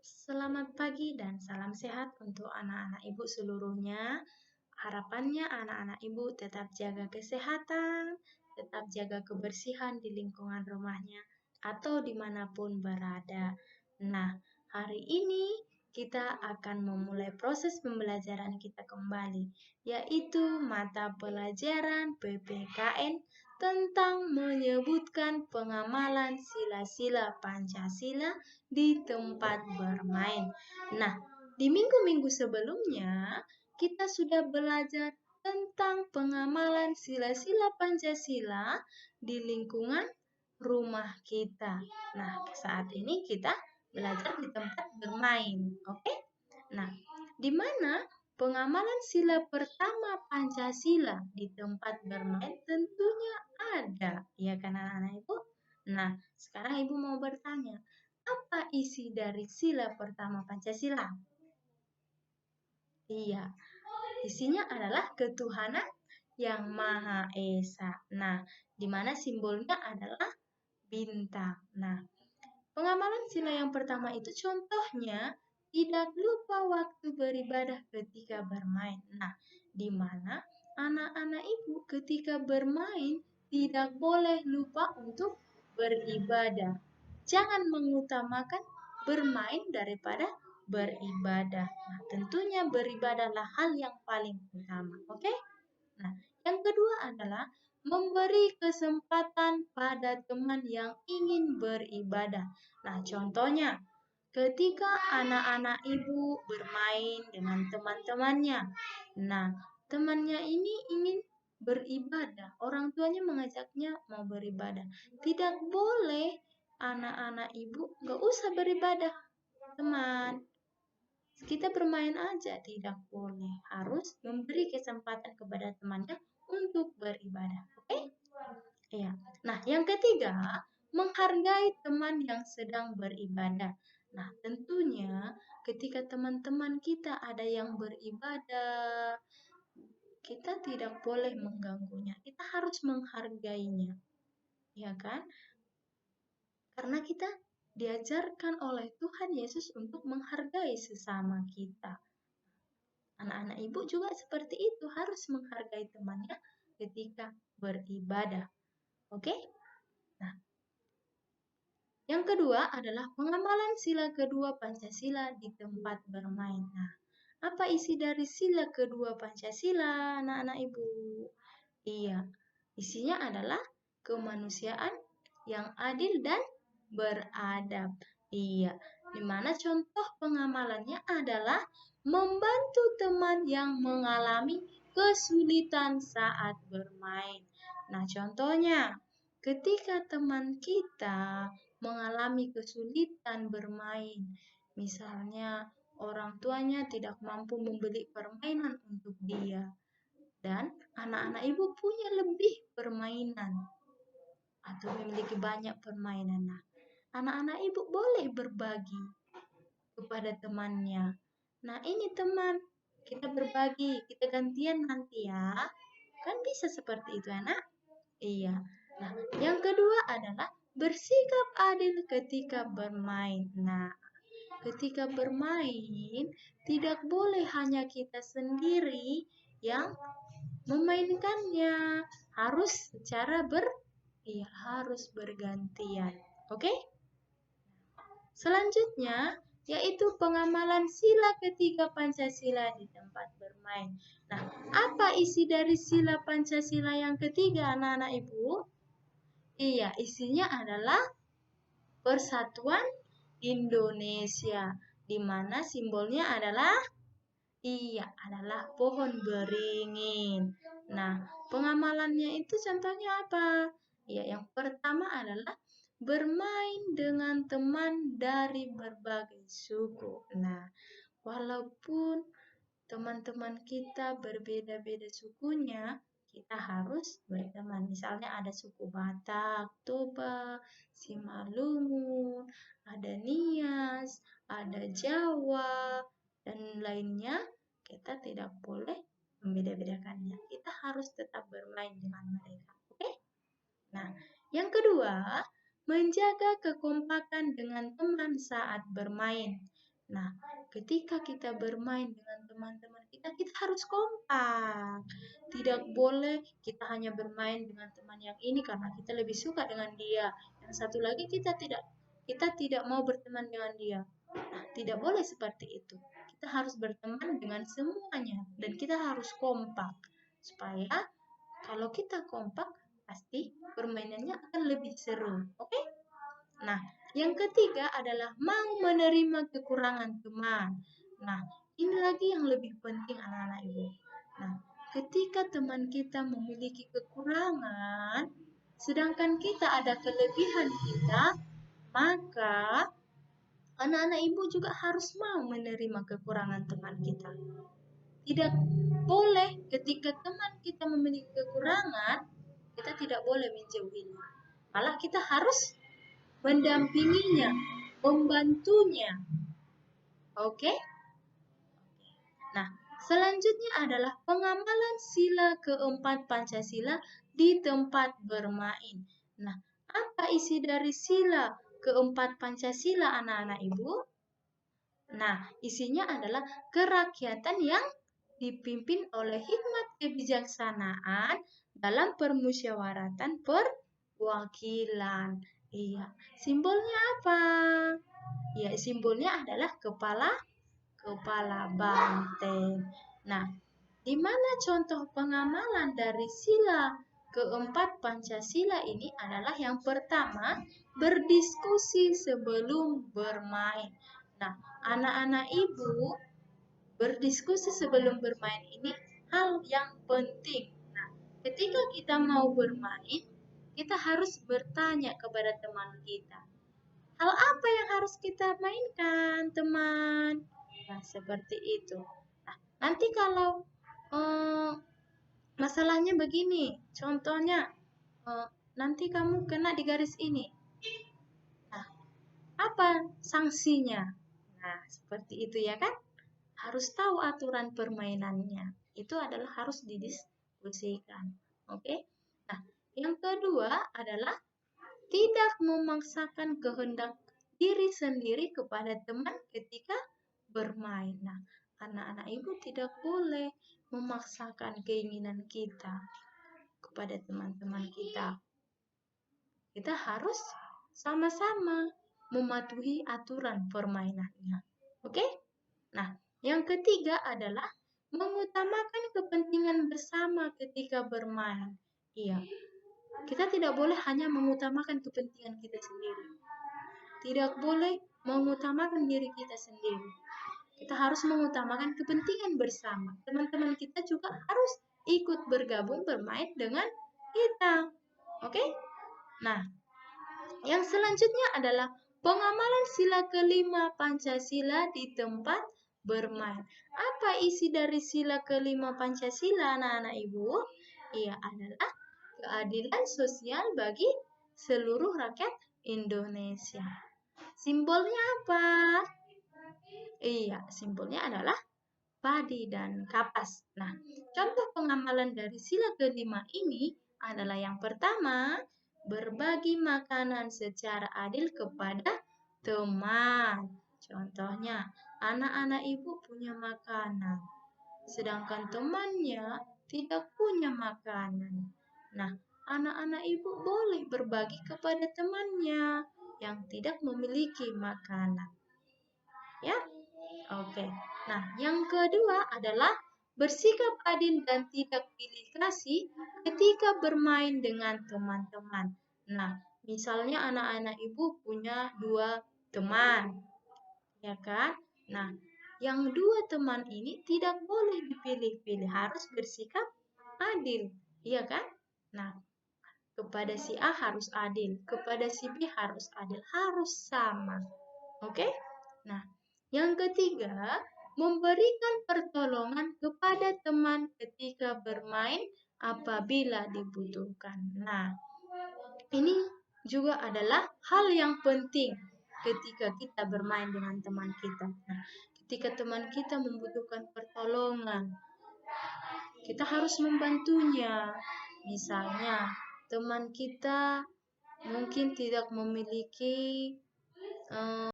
Selamat pagi dan salam sehat untuk anak-anak ibu seluruhnya. Harapannya anak-anak ibu tetap jaga kesehatan, tetap jaga kebersihan di lingkungan rumahnya, atau dimanapun berada. Nah, hari ini kita akan memulai proses pembelajaran kita kembali, yaitu mata pelajaran PPKN tentang menyebutkan pengamalan sila-sila Pancasila di tempat bermain. Nah, di minggu-minggu sebelumnya, kita sudah belajar tentang pengamalan sila-sila Pancasila di lingkungan rumah kita. Nah, saat ini kita belajar di tempat bermain, oke? Nah, di mana pengamalan sila pertama Pancasila di tempat bermain tentunya ada, ya kan anak-anak Ibu? Nah, sekarang Ibu mau bertanya, apa isi dari sila pertama Pancasila? Iya, isinya adalah ketuhanan yang Maha Esa. Nah, di mana simbolnya adalah bintang. Nah, pengamalan sila yang pertama itu contohnya tidak lupa waktu beribadah ketika bermain. Nah, di mana anak-anak ibu ketika bermain tidak boleh lupa untuk beribadah. Jangan mengutamakan bermain daripada beribadah. Nah, tentunya beribadahlah hal yang paling utama. Oke? Nah, yang kedua adalah memberi kesempatan pada teman yang ingin beribadah. Nah, contohnya ketika anak-anak ibu bermain dengan teman-temannya. Nah, temannya ini ingin beribadah. Orang tuanya mengajaknya mau beribadah. Tidak boleh anak-anak ibu nggak usah beribadah, teman. Kita bermain aja, tidak boleh. Harus memberi kesempatan kepada temannya untuk beribadah. Oke? Iya. Nah, yang ketiga, menghargai teman yang sedang beribadah. Nah, tentunya ketika teman-teman kita ada yang beribadah, kita tidak boleh mengganggunya. Kita harus menghargainya. Ya kan? Karena kita diajarkan oleh Tuhan Yesus untuk menghargai sesama kita. Anak-anak ibu juga seperti itu, harus menghargai temannya ketika beribadah. Oke? Nah, yang kedua adalah pengamalan sila kedua Pancasila di tempat bermain. Nah, apa isi dari sila kedua Pancasila, anak-anak ibu? Iya, isinya adalah kemanusiaan yang adil dan beradab. Iya, di mana contoh pengamalannya adalah membantu teman yang mengalami kesulitan saat bermain. Nah, contohnya, ketika teman kita mengalami kesulitan bermain, misalnya orang tuanya tidak mampu membeli permainan untuk dia, dan anak-anak ibu punya lebih permainan atau memiliki banyak permainan. Nah, anak-anak ibu boleh berbagi kepada temannya. Nah, ini teman, kita berbagi, kita gantian nanti ya. Kan bisa seperti itu, anak? Iya. Nah, yang kedua adalah bersikap adil ketika bermain. Nah, ketika bermain tidak boleh hanya kita sendiri yang memainkannya, harus secara harus bergantian. Oke? Selanjutnya yaitu pengamalan sila ketiga Pancasila di tempat bermain. Nah, apa isi dari sila Pancasila yang ketiga, anak-anak ibu? Iya, isinya adalah Persatuan Indonesia, di mana simbolnya adalah pohon beringin. Nah, pengamalannya itu contohnya apa? Ya, yang pertama adalah bermain dengan teman dari berbagai suku. Nah, walaupun teman-teman kita berbeda-beda sukunya, kita harus berteman. Misalnya ada suku Batak, Toba, Simalungun, ada Nias, ada Jawa, dan lainnya, kita tidak boleh membeda-bedakannya. Kita harus tetap bermain dengan mereka. Oke? Nah, yang kedua, menjaga kekompakan dengan teman saat bermain. Nah, ketika kita bermain dengan teman-teman kita, kita harus kompak. Tidak boleh kita hanya bermain dengan teman yang ini karena kita lebih suka dengan dia. Yang satu lagi kita tidak mau berteman dengan dia. Nah, tidak boleh seperti itu. Kita harus berteman dengan semuanya dan kita harus kompak supaya kalau kita kompak pasti permainannya akan lebih seru. Oke? Nah, yang ketiga adalah mau menerima kekurangan teman. Nah, ini lagi yang lebih penting anak-anak ibu. Nah, ketika teman kita memiliki kekurangan, sedangkan kita ada kelebihan kita, maka anak-anak ibu juga harus mau menerima kekurangan teman kita. Tidak boleh ketika teman kita memiliki kekurangan, kita tidak boleh menjauhinya. Malah kita harus mendampinginya, membantunya. Oke? Nah, selanjutnya adalah pengamalan sila keempat Pancasila di tempat bermain. Nah, apa isi dari sila keempat Pancasila anak-anak ibu? Nah, isinya adalah kerakyatan yang dipimpin oleh hikmat kebijaksanaan dalam permusyawaratan perwakilan. Iya, simbolnya apa? Ya, simbolnya adalah kepala banteng. Nah, di mana contoh pengamalan dari sila keempat Pancasila ini adalah yang pertama, berdiskusi sebelum bermain. Nah, anak-anak ibu berdiskusi sebelum bermain ini hal yang penting. Nah, ketika kita mau bermain, kita harus bertanya kepada teman kita. Hal apa yang harus kita mainkan, teman? Nah, seperti itu. Nah, nanti kalau masalahnya begini, contohnya nanti kamu kena di garis ini. Nah, apa sanksinya? Nah, seperti itu ya kan? Harus tahu aturan permainannya. Itu adalah harus didiskusikan. Oke? Nah, yang kedua adalah tidak memaksakan kehendak diri sendiri kepada teman ketika bermain. Nah, anak-anak ibu tidak boleh memaksakan keinginan kita kepada teman-teman kita. Kita harus sama-sama mematuhi aturan permainannya. Oke? Nah, yang ketiga adalah mengutamakan kepentingan bersama ketika bermain. Iya, kita tidak boleh hanya mengutamakan kepentingan kita sendiri. Tidak boleh mengutamakan diri kita sendiri. Kita harus mengutamakan kepentingan bersama. Teman-teman kita juga harus ikut bergabung bermain dengan kita. Oke? Nah, yang selanjutnya adalah pengamalan sila kelima Pancasila di tempat bermain. Apa isi dari sila kelima Pancasila, anak-anak ibu? Ia adalah keadilan sosial bagi seluruh rakyat Indonesia. Simbolnya apa? Iya, simbolnya adalah padi dan kapas. Nah, contoh pengamalan dari sila kelima ini adalah yang pertama, berbagi makanan secara adil kepada teman. Contohnya, anak-anak ibu punya makanan, sedangkan temannya tidak punya makanan. Nah, anak-anak ibu boleh berbagi kepada temannya yang tidak memiliki makanan. Ya, oke. Nah, yang kedua adalah bersikap adil dan tidak pilih kasih ketika bermain dengan teman-teman. Nah, misalnya anak-anak ibu punya 2 teman, ya kan? Nah, yang 2 teman ini tidak boleh dipilih-pilih, harus bersikap adil, iya kan? Nah, kepada si A harus adil, kepada si B harus adil, harus sama. Oke? Nah, yang ketiga, memberikan pertolongan kepada teman ketika bermain apabila dibutuhkan. Nah, ini juga adalah hal yang penting ketika kita bermain dengan teman kita. Nah, ketika teman kita membutuhkan pertolongan, kita harus membantunya. Misalnya, teman kita mungkin tidak memiliki